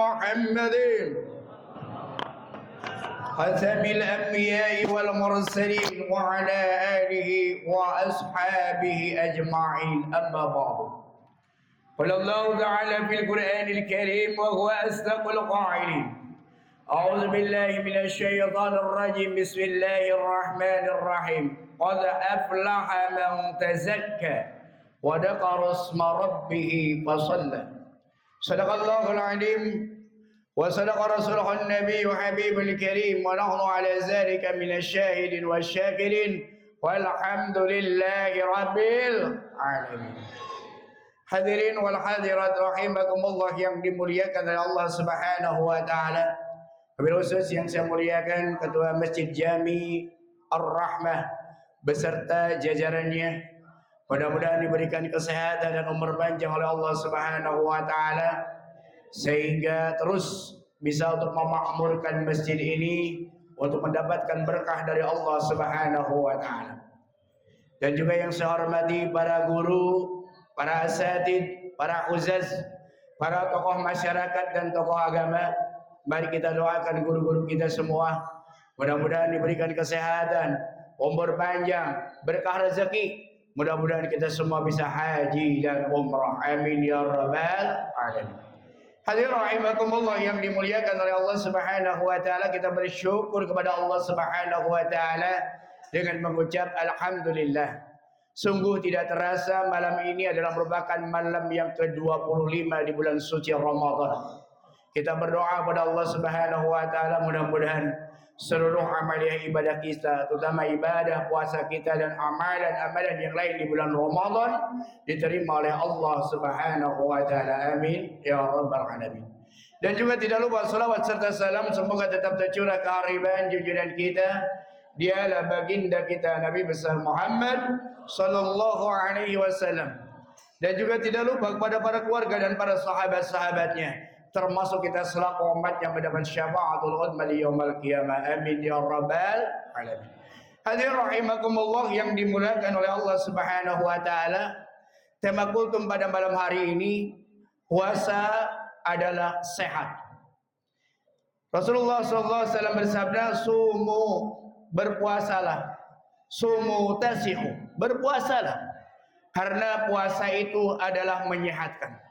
محمد خاتم الأنبياء والمرسلين وعلى آله وأصحابه أجمعين أما بعد قال الله تعالى في القرآن الكريم وهو أصدق القائلين أعوذ بالله من الشيطان الرجيم بسم الله الرحمن الرحيم قد أفلح من تزكى وذكر اسم ربه فصلى صدق الله العظيم وصدق رسوله النبي حبيب الكريم ونحن على ذلك من الشاهدين والشاكرين والحمد لله رب العالمين. Hadirin wal hadirat rahimakumullah yang dimuliakan oleh Allah Subhanahu wa taala. Wabil khusus yang saya muliakan Ketua Masjid Jami Ar-Rahmah beserta jajarannya. Mudah-mudahan diberikan kesehatan dan umur panjang oleh Allah Subhanahu wa taala sehingga terus bisa untuk memakmurkan masjid ini untuk mendapatkan berkah dari Allah Subhanahu wa taala. Dan juga yang saya hormati para guru, para asatid, para uzaz, para tokoh masyarakat dan tokoh agama. Mari kita doakan guru-guru kita semua. Mudah-mudahan diberikan kesehatan, umur panjang, berkah rezeki. Mudah-mudahan kita semua bisa haji dan umrah. Amin ya rabbal alamin. Hadirin rahimakumullah yang dimuliakan oleh Allah Subhanahu wa taala, kita bersyukur kepada Allah Subhanahu wa taala dengan mengucap alhamdulillah. Sungguh tidak terasa malam ini adalah merupakan malam yang ke-25 di bulan suci Ramadan. Kita berdoa kepada Allah Subhanahu wa taala mudah-mudahan seluruh amalan ibadah kita, terutama ibadah puasa kita dan amalan-amalan yang lain di bulan Ramadan diterima oleh Allah Subhanahu wa taala. Amin ya rabbal alamin. Dan juga tidak lupa salawat serta salam semoga tetap tercurah ke hariban junjungan kita, dialah baginda kita Nabi besar Muhammad sallallahu alaihi wasallam. Dan juga tidak lupa kepada para keluarga dan para sahabat-sahabatnya, termasuk kita selaku umat yang mendapat syafaatul uzma di yaumil qiyamah. Amin ya rabbal alamin. Hadirin rahimakumullah yang dimuliakan oleh Allah Subhanahu wa taala. Tema kultum pada malam hari ini, puasa adalah sehat. Rasulullah sallallahu alaihi wasallam bersabda, "Sumu, berpuasalah. Sumu tasihu, berpuasalah. Karena puasa itu adalah menyehatkan."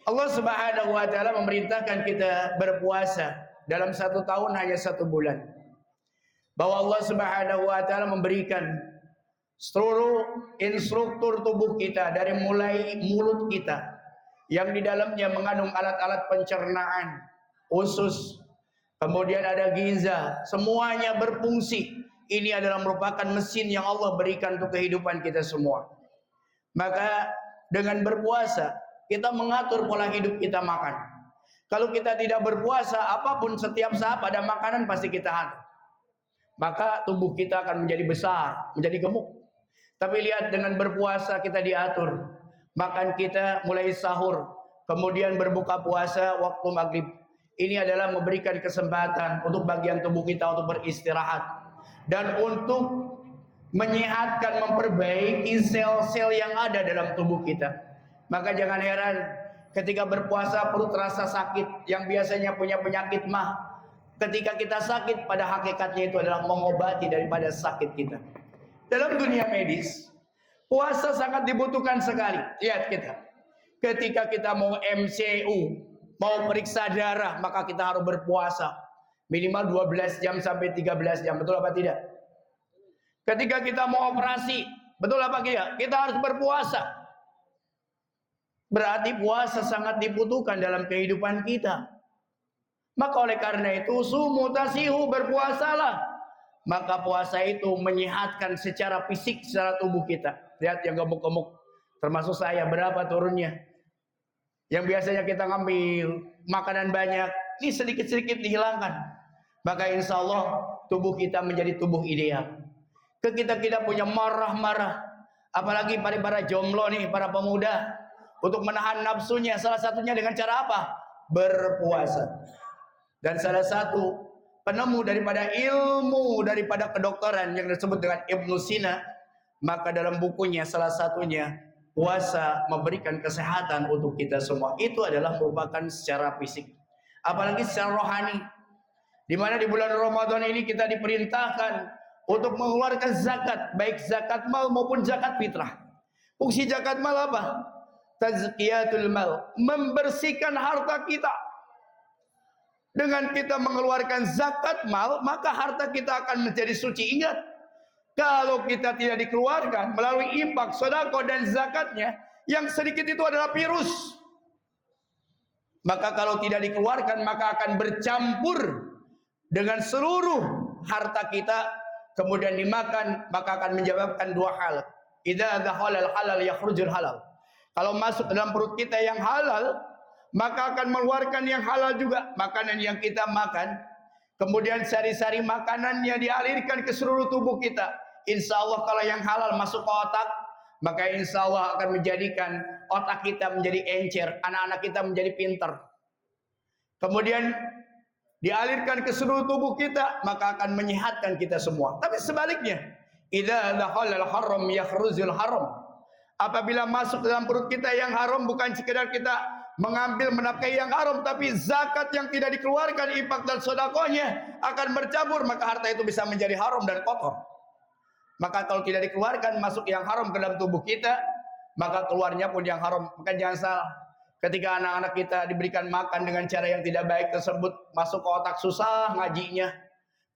Allah Subhanahu wa taala memerintahkan kita berpuasa dalam 1 tahun hanya 1 bulan. Bahwa Allah Subhanahu wa taala memberikan seluruh instruktur tubuh kita dari mulai mulut kita yang di dalamnya mengandung alat-alat pencernaan, usus, kemudian ada ginza, semuanya berfungsi. Ini adalah merupakan mesin yang Allah berikan untuk kehidupan kita semua. Maka dengan berpuasa kita mengatur pola hidup kita makan. Kalau kita tidak berpuasa, apapun setiap saat pada makanan pasti kita atur. Maka tubuh kita akan menjadi besar, menjadi gemuk. Tapi lihat dengan berpuasa kita diatur. Makan kita mulai sahur, kemudian berbuka puasa waktu maghrib. Ini adalah memberikan kesempatan untuk bagian tubuh kita untuk beristirahat. Dan untuk menyehatkan, memperbaiki sel-sel yang ada dalam tubuh kita. Maka jangan heran ketika berpuasa perut terasa sakit. Yang biasanya punya penyakit mah, ketika kita sakit pada hakikatnya itu adalah mengobati daripada sakit kita. Dalam dunia medis, puasa sangat dibutuhkan sekali. Lihat kita, ketika kita mau MCU, mau periksa darah, maka kita harus berpuasa minimal 12 jam sampai 13 jam. Betul apa tidak? Ketika kita mau operasi, betul apa tidak? Kita harus berpuasa. Berarti puasa sangat dibutuhkan dalam kehidupan kita. Maka oleh karena itu, sumu tasihu, berpuasalah. Maka puasa itu menyehatkan secara fisik, secara tubuh kita. Lihat yang gemuk-gemuk, termasuk saya, berapa turunnya. Yang biasanya kita ngambil makanan banyak, ini sedikit-sedikit dihilangkan. Maka insya Allah tubuh kita menjadi tubuh ideal. Kita punya marah-marah. Apalagi para jomblo nih, para pemuda. Untuk menahan nafsunya, salah satunya dengan cara apa? Berpuasa. Dan salah satu penemu daripada ilmu, daripada kedokteran yang disebut dengan Ibnu Sina, maka dalam bukunya salah satunya puasa memberikan kesehatan untuk kita semua. Itu adalah merupakan secara fisik. Apalagi secara rohani. Di mana di bulan Ramadan ini kita diperintahkan untuk mengeluarkan zakat, baik zakat mal maupun zakat fitrah. Fungsi zakat mal apa? Tazkiyatul mal, membersihkan harta kita. Dengan kita mengeluarkan zakat mal, maka harta kita akan menjadi suci. Ingat, kalau kita tidak dikeluarkan melalui infak, sedekah dan zakatnya, yang sedikit itu adalah virus. Maka kalau tidak dikeluarkan, maka akan bercampur dengan seluruh harta kita, kemudian dimakan, maka akan menyebabkan dua hal. Idza dakhala al-halal yakhrujul halal. Kalau masuk dalam perut kita yang halal, maka akan mengeluarkan yang halal juga. Makanan yang kita makan, kemudian sari-sari makanannya dialirkan ke seluruh tubuh kita. Insya Allah kalau yang halal masuk ke otak, maka insya Allah akan menjadikan otak kita menjadi encer, anak-anak kita menjadi pintar. Kemudian dialirkan ke seluruh tubuh kita, maka akan menyehatkan kita semua. Tapi sebaliknya, idza dakhala al-haram yakhrujul haram. Apabila masuk dalam perut kita yang haram, bukan sekedar kita mengambil menafkahi yang haram, tapi zakat yang tidak dikeluarkan, infak dan sedekahnya akan bercampur, maka harta itu bisa menjadi haram dan kotor. Maka kalau tidak dikeluarkan masuk yang haram ke dalam tubuh kita, maka keluarnya pun yang haram. Maka jangan salah, ketika anak-anak kita diberikan makan dengan cara yang tidak baik tersebut, masuk ke otak susah ngajinya.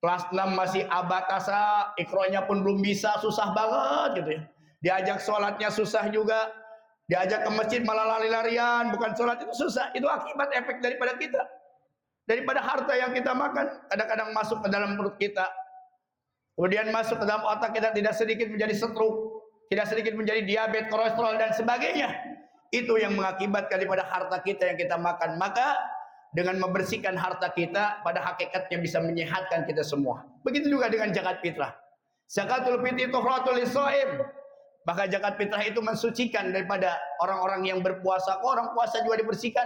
Kelas 6 masih abatasa, ikronya pun belum bisa, susah banget gitu ya. Diajak sholatnya susah juga, diajak ke masjid malah lari-larian, bukan sholat itu susah. Itu akibat efek daripada kita, daripada harta yang kita makan, kadang-kadang masuk ke dalam perut kita, kemudian masuk ke dalam otak kita, tidak sedikit menjadi stroke, tidak sedikit menjadi diabetes, kolesterol dan sebagainya. Itu yang mengakibatkan daripada harta kita yang kita makan. Maka dengan membersihkan harta kita, pada hakikatnya bisa menyehatkan kita semua. Begitu juga dengan zakat fitrah. Zakatul fitri tuhratul lishaim. Maka zakat fitrah itu mensucikan daripada orang-orang yang berpuasa. Orang puasa juga dibersihkan.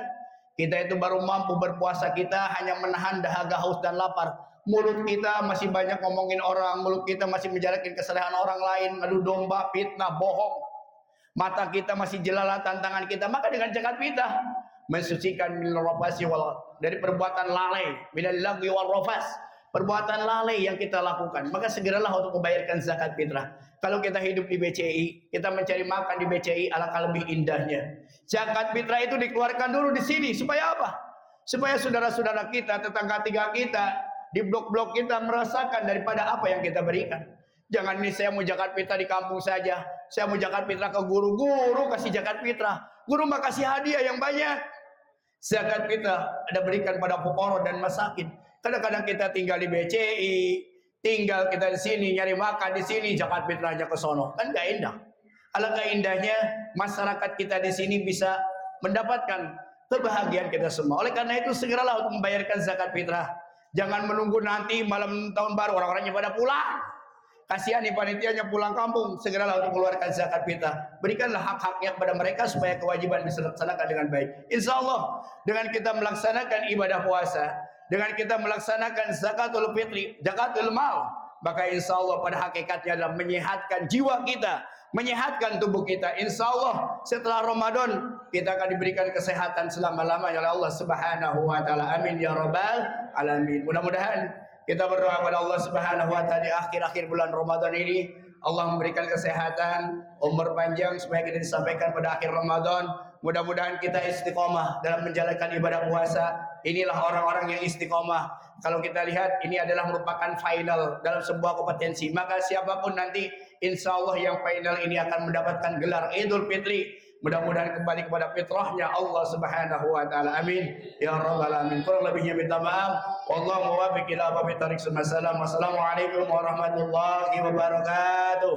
Kita itu baru mampu berpuasa, kita hanya menahan dahaga, haus dan lapar. Mulut kita masih banyak ngomongin orang, mulut kita masih menjelekin kesalahan orang lain, ngadu domba, fitnah, bohong. Mata kita masih jelalatan tangan kita. Maka dengan zakat fitrah mensucikan minal rafasi wal, dari perbuatan lalai, minal lagwi wal rafas, perbuatan lalai yang kita lakukan. Maka segeralah untuk membayarkan zakat fitrah. Kalau kita hidup di BCI, kita mencari makan di BCI, alangkah lebih indahnya. Zakat fitrah itu dikeluarkan dulu di sini. Supaya apa? Supaya saudara-saudara kita, tetangga-tetangga kita, di blok-blok kita merasakan daripada apa yang kita berikan. Jangan nih saya mau zakat fitrah di kampung saja. Saya mau zakat fitrah ke guru kasih zakat fitrah. Guru mah kasih hadiah yang banyak. Zakat fitrah ada berikan pada fuqara dan masakin. Kadang-kadang kita tinggal di BCI, tinggal kita di sini nyari makan di sini, zakat fitrahnya ke sono, kan gak indah. Alangkah indahnya masyarakat kita di sini bisa mendapatkan kebahagiaan kita semua. Oleh karena itu segeralah untuk membayarkan zakat fitrah. Jangan menunggu nanti malam tahun baru orang-orangnya pada pulang. Kasihan nih panitianya pulang kampung. Segeralah untuk mengeluarkan zakat fitrah. Berikanlah hak-haknya kepada mereka supaya kewajiban bisa dilaksanakan dengan baik. Insya Allah dengan kita melaksanakan ibadah puasa, dengan kita melaksanakan zakatul fitri, zakatul mal, maka insya Allah pada hakikatnya adalah menyehatkan jiwa kita, menyehatkan tubuh kita. Insya Allah setelah Ramadan kita akan diberikan kesehatan selama-lamanya oleh Allah Subhanahu wa taala. Amin ya rabbal alamin. Mudah-mudahan kita berdoa kepada Allah Subhanahu wa taala di akhir-akhir bulan Ramadan ini, Allah memberikan kesehatan, umur panjang supaya kita disampaikan pada akhir Ramadan. Mudah-mudahan kita istiqomah dalam menjalankan ibadah puasa. Inilah orang-orang yang istiqomah. Kalau kita lihat ini adalah merupakan final dalam sebuah kompetensi. Maka siapapun nanti insya Allah yang final ini akan mendapatkan gelar Idul Fitri. Mudah-mudahan kembali kepada fitrahnya Allah Subhanahu wa taala. Amin ya rabbal alamin. Kurang lebihnya minta maaf. Wallahu muwaffiq ila aqwamit thoriq. Wassalamualaikum warahmatullahi wabarakatuh.